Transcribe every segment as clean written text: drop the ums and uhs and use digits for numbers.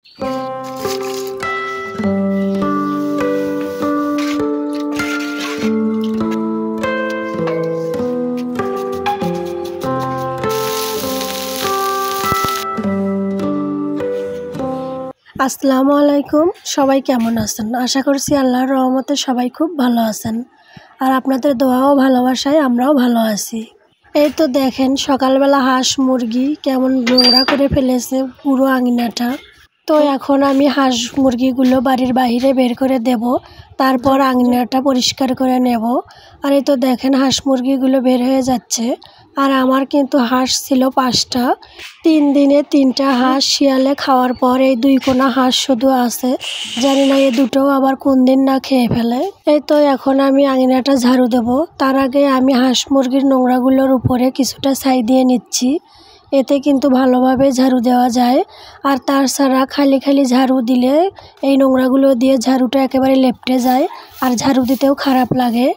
আসসালামু আলাইকুম, সবাই কেমন আছেন? আশা করছি আল্লাহর রহমতে সবাই খুব ভালো আছেন। আর আপনাদের দোয়া ও ভালোবাসায় আমরাও ভালো আছি। এই তো দেখেন সকালবেলা হাঁস মুরগি কেমন নোংরা করে ফেলেছে পুরো আঙিনাটা। তো এখন আমি হাঁস মুরগিগুলো বাড়ির বাইরে বের করে দেব, তারপর আঙিনাটা পরিষ্কার করে নেব। আর এই তো দেখেন হাঁস মুরগিগুলো বের হয়ে যাচ্ছে। আর আমার কিন্তু হাঁস ছিল 5টা। 3 দিনে 3টা হাঁস শিয়ালে খাওয়ার পর এই 2 কোনা হাঁস শুধু আছে। জানি না এই দুটোও আবার কোন দিন না খেয়ে ফেলে। এই তো এখন আমি আঙিনাটা ঝাড়ু দেব। তার আগে আমি হাঁস মুরগির নোংরাগুলোর উপরে কিছুটা ছাই দিয়ে নিচ্ছি। এতে কিন্তু ভালোভাবে ঝাড়ু দেওয়া যায়। আর তাছাড়া খালি খালি ঝাড়ু দিলে এই নোংরাগুলো দিয়ে ঝাড়ুটা একেবারে লেপ্টে যায় আর ঝাড়ু দিতেও খারাপ লাগে।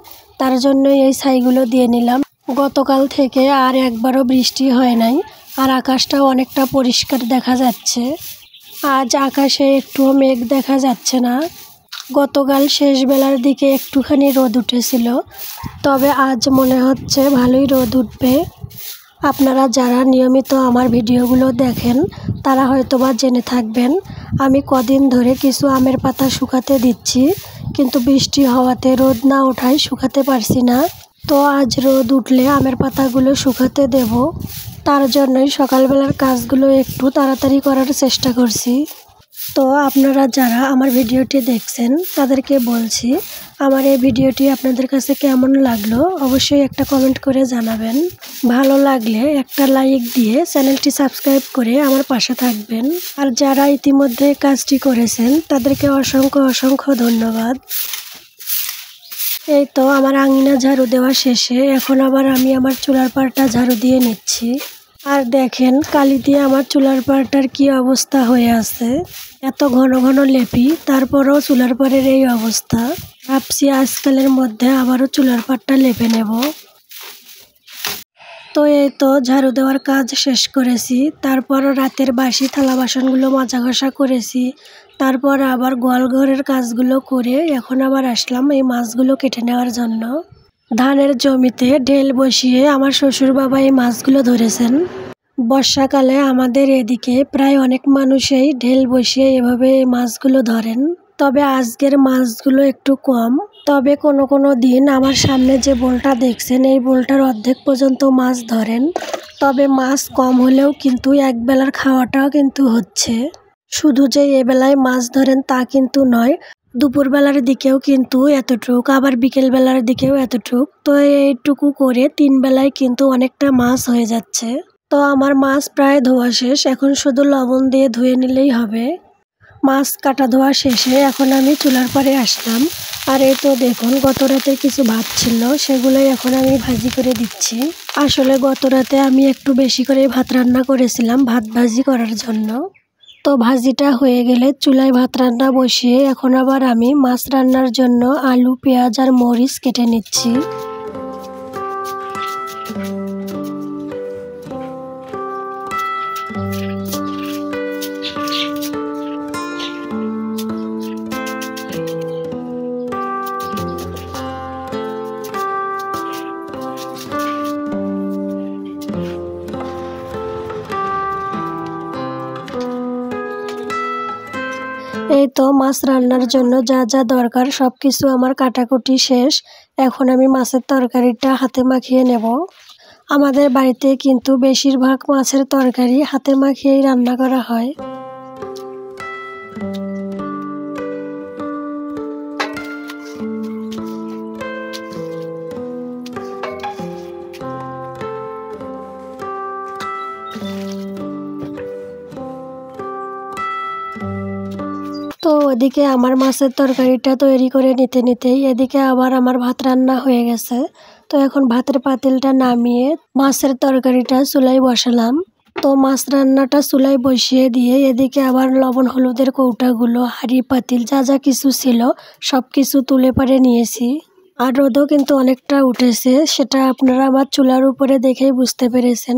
তার জন্য এই ছাইগুলো দিয়ে নিলাম। গতকাল থেকে আর একবারও বৃষ্টি হয় নাই, আর আকাশটাও অনেকটা পরিষ্কার দেখা যাচ্ছে। আজ আকাশে একটুও মেঘ দেখা যাচ্ছে না। গতকাল শেষ বেলার দিকে একটুখানি রোদ উঠেছিল, তবে আজ মনে হচ্ছে ভালোই রোদ উঠবে। আপনারা যারা নিয়মিত আমার ভিডিওগুলো দেখেন তারা হয়তোবা জেনে থাকবেন আমি কদিন ধরে কিছু আমের পাতা শুকাতে দিচ্ছি, কিন্তু বৃষ্টি হওয়াতে রোদ না ওঠায় শুকাতে পারছি না। তো আজ রোদ উঠলে আমের পাতাগুলো শুকাতে দেব। তার জন্যই সকালবেলার কাজগুলো একটু তাড়াতাড়ি করার চেষ্টা করছি। তো আপনারা যারা আমার ভিডিওটি দেখছেন তাদেরকে বলছি, আমার এই ভিডিওটি আপনাদের কাছে কেমন লাগলো অবশ্যই একটা কমেন্ট করে জানাবেন। ভালো লাগলে একটা লাইক দিয়ে চ্যানেলটি সাবস্ক্রাইব করে আমার পাশে থাকবেন। আর যারা ইতিমধ্যে কাজটি করেছেন তাদেরকে অসংখ্য অসংখ্য ধন্যবাদ। এই তো আমার আঙিনা ঝাড়ু দেওয়া শেষে এখন আবার আমি আমার চুলার পাড়টা ঝাড়ু দিয়ে নিচ্ছি। আর দেখেন কালি দিয়ে আমার চুলার পাড়টার কি অবস্থা হয়ে আছে। এত ঘন ঘন লেপি তারপরেও চুলার পাড়ের এই অবস্থা। ভাবছি আজকালের মধ্যে আবারও চুলার পাড়টা লেপে নেব। তো এই তো ঝাড়ু দেওয়ার কাজ শেষ করেছি। তারপর রাতের বাসি থালা বাসনগুলো মাজা ঘষা করেছি। তারপর আবার গোয়ালঘরের কাজগুলো করে এখন আবার আসলাম এই মাছগুলো কেটে নেওয়ার জন্য। ধানের জমিতে ঢেল বসিয়ে আমার শ্বশুর বাবা এই মাছগুলো ধরেছেন। বর্ষাকালে আমাদের এদিকে প্রায় অনেক মানুষই ঢেল বসিয়ে এভাবে এই মাছগুলো ধরেন, তবে আজকের মাছগুলো একটু কম। তবে কোনো কোনো দিন আমার সামনে যে বোলটা দেখছেন এই বোলটার অর্ধেক পর্যন্ত মাছ ধরেন। তবে মাছ কম হলেও কিন্তু একবেলার খাওয়াটাও কিন্তু হচ্ছে। শুধু যে এবেলায় মাছ ধরেন তা কিন্তু নয়, দুপুরবেলার দিকেও কিন্তু এতটুক, আবার বিকেলবেলার দিকেও এতটুক। তো এইটুকু করে 3 বেলায় কিন্তু অনেকটা মাছ হয়ে যাচ্ছে। তো আমার মাছ প্রায় ধোয়া শেষ, এখন শুধু লবণ দিয়ে ধুয়ে নিলেই হবে। মাছ কাটা ধোয়া শেষে এখন আমি চুলার পাড়ে আসলাম। আর এই তো দেখুন গত রাতে কিছু ভাত ছিল, সেগুলোই এখন আমি ভাজি করে দিচ্ছি। আসলে গত রাতে আমি একটু বেশি করে ভাত রান্না করেছিলাম ভাত ভাজি করার জন্য। তো ভাজিটা হয়ে গেলে চুলায় ভাত রান্না বসিয়ে এখন আবার আমি মাছ রান্নার জন্য আলু পেঁয়াজ আর মরিচ কেটে নিচ্ছি। এই তো মাছ রান্নার জন্য যা যা দরকার সব কিছু আমার কাটাকুটি শেষ। এখন আমি মাছের তরকারিটা হাতে মাখিয়ে নেব। আমাদের বাড়িতে কিন্তু বেশিরভাগ মাছের তরকারি হাতে মাখিয়েই রান্না করা হয়। তো ওদিকে আমার মাছের তরকারিটা তৈরি করে নিতে নিতেই এদিকে আবার আমার ভাত রান্না হয়ে গেছে। তো এখন ভাতের পাতিলটা নামিয়ে মাছের তরকারিটা চুলায় বসালাম। তো মাছ রান্নাটা চুলায় বসিয়ে দিয়ে এদিকে আবার লবণ হলুদের কৌটাগুলো, হাঁড়ি পাতিল যা যা কিছু ছিল সব কিছু তুলে পারে নিয়েছি। আর রোদও কিন্তু অনেকটা উঠেছে, সেটা আপনারা আমার চুলার উপরে দেখেই বুঝতে পেরেছেন।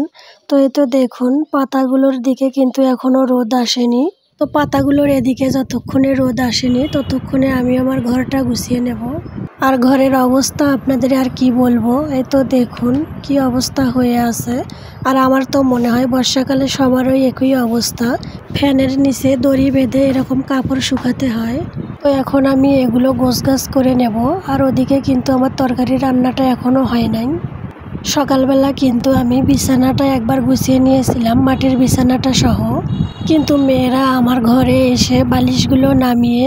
তো এই তো দেখুন পাতাগুলোর দিকে কিন্তু এখনও রোদ আসেনি। তো পাতাগুলোর এদিকে যতক্ষণে রোদ আসেনি ততক্ষণে আমি আমার ঘরটা গুছিয়ে নেব। আর ঘরের অবস্থা আপনাদের আর কি বলবো, এই তো দেখুন কি অবস্থা হয়ে আছে। আর আমার তো মনে হয় বর্ষাকালে সবারই একই অবস্থা, ফ্যানের নিচে দড়ি বেঁধে এরকম কাপড় শুকাতে হয়। তো এখন আমি এগুলো গোছগাছ করে নেব। আর ওদিকে কিন্তু আমার তরকারি রান্নাটা এখনও হয় নাই। সকালবেলা কিন্তু আমি বিছানাটা একবার গুছিয়ে নিয়েছিলাম, মাটির বিছানাটা সহ। কিন্তু মেয়েরা আমার ঘরে এসে বালিশগুলো নামিয়ে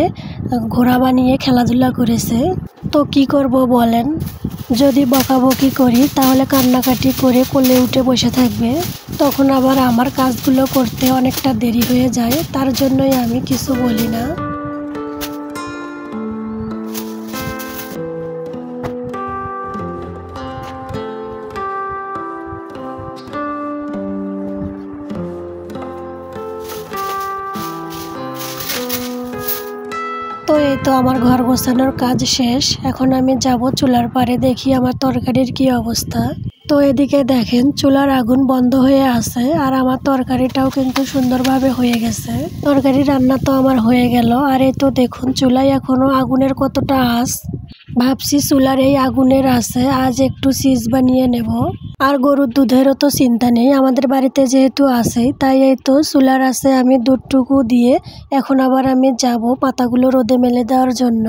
ঘোড়া বানিয়ে খেলাধুলা করেছে। তো কি করব বলেন, যদি বকাবকি করি তাহলে কান্নাকাটি করে কোলে উঠে বসে থাকবে। তখন আবার আমার কাজগুলো করতে অনেকটা দেরি হয়ে যায়, তার জন্যই আমি কিছু বলি না। তো এই তো আমার ঘর গোছানোর কাজ শেষ। এখন আমি যাব চুলার পাড়ে, দেখি আমার তরকারির কি অবস্থা। তো এদিকে দেখেন চুলার আগুন বন্ধ হয়ে আছে, আর আমার তরকারিটাও কিন্তু সুন্দরভাবে হয়ে গেছে। তরকারি রান্না তো আমার হয়ে গেল। আর এই তো দেখুন চুলায় এখনো আগুনের কতটা আঁচ। ভাবছি চুলার এই আগুনের আছে আজ একটু চিজ বানিয়ে নেব। আর গরুর দুধেরও তো চিন্তা নেই, আমাদের বাড়িতে যেহেতু আছেই, তাই এই তো চুলার আছে আমি দুধটুকু দিয়ে এখন আবার আমি যাব পাতাগুলো রোদে মেলে দেওয়ার জন্য।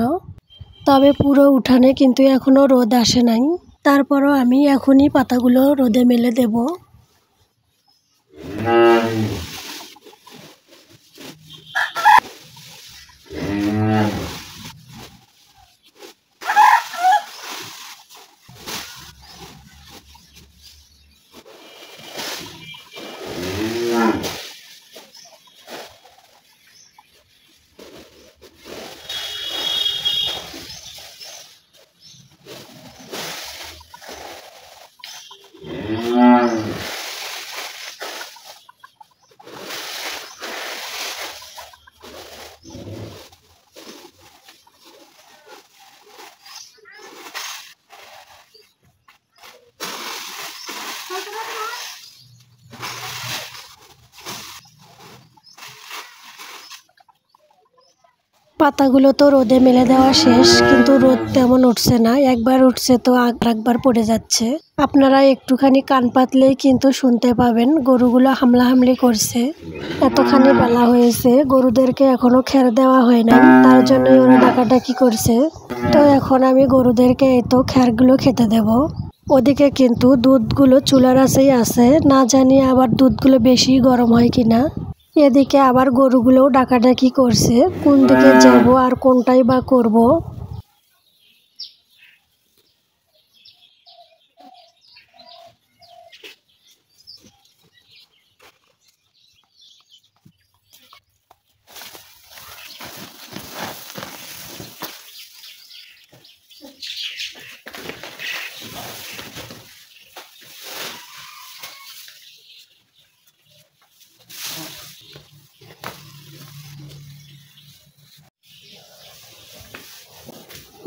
তবে পুরো উঠানে কিন্তু এখনও রোদ আসে নাই, তারপরও আমি এখনই পাতাগুলো রোদে মেলে দেব। পাতাগুলো তো রোদে মেলে দেওয়া শেষ, কিন্তু রোদ তেমন উঠছে না, একবার উঠছে তো একবার পড়ে যাচ্ছে। আপনারা একটুখানি কান পাতলেই কিন্তু শুনতে পাবেন গরুগুলো হামলাহামলি করছে। এতখানি বেলা হয়েছে, গরুদেরকে এখনো খের দেওয়া হয় নাই, তার জন্যই ওরা ডাকাডাকি করছে। তো এখন আমি গরুদেরকে এই তো খেরগুলো খেতে দেব। ওদিকে কিন্তু দুধগুলো চুলার কাছেই আছে, না জানি আবার দুধগুলো বেশি গরম হয় কিনা। এদিকে আবার গরুগুলোও ডাকাডাকি করছে, কোন দিকে যাব আর কোনটাই বা করব।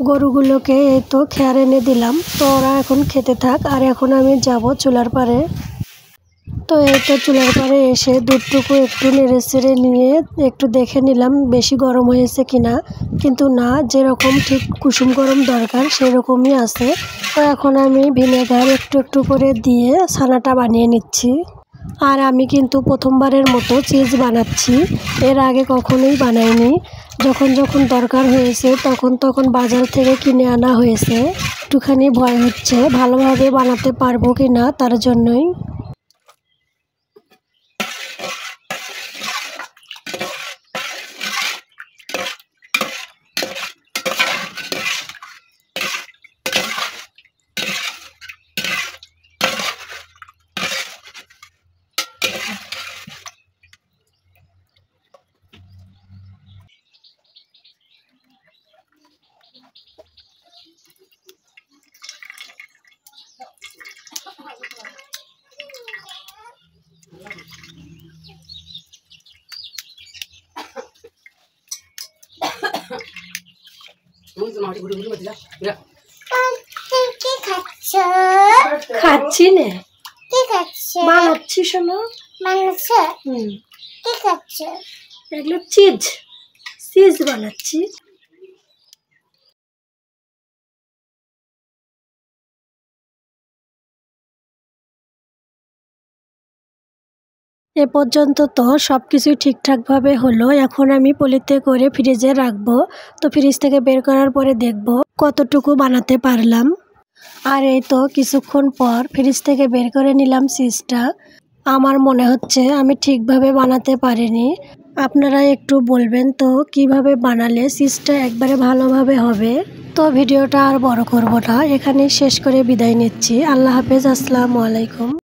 গরুগুলোকে এই তো খেয়ার এনে দিলাম, তো ওরা এখন খেতে থাক। আর এখন আমি যাব চুলার পাড়ে। তো এই তো চুলার পাড়ে এসে দুধটুকু একটু নেড়ে চেড়ে নিয়ে একটু দেখে নিলাম বেশি গরম হয়েছে কিনা, কিন্তু না, যেরকম ঠিক কুসুম গরম দরকার সেরকমই আছে। তো এখন আমি ভিনেগার একটু একটু করে দিয়ে ছানাটা বানিয়ে নিচ্ছি। আর আমি কিন্তু প্রথমবারের মতো চিজ বানাচ্ছি, এর আগে কখনোই বানাইনি। যখন যখন দরকার হয়েছে তখন বাজার থেকে কিনে আনা হয়েছে। একটুখানি ভয় হচ্ছে ভালোভাবে বানাতে পারবো কি না, তার জন্যই। খাচ্ছি নে, কি খাচ্ছ? বানাচ্ছি শোনো, বানাচ্ছ? কি খাচ্ছ? এগুলো চিজ চিজ বানাচ্ছি। এ পর্যন্ত তো সব কিছুই ঠিকঠাকভাবে হলো। এখন আমি পলিতে করে ফ্রিজে রাখবো। তো ফ্রিজ থেকে বের করার পরে দেখব কতটুকু বানাতে পারলাম। আর এই তো কিছুক্ষণ পর ফ্রিজ থেকে বের করে নিলাম চিজটা। আমার মনে হচ্ছে আমি ঠিকভাবে বানাতে পারিনি। আপনারা একটু বলবেন তো কিভাবে বানালে চিজটা একবারে ভালোভাবে হবে। তো ভিডিওটা আর বড় করব না, এখানেই শেষ করে বিদায় নিচ্ছি। আল্লাহ হাফেজ, আসসালামু আলাইকুম।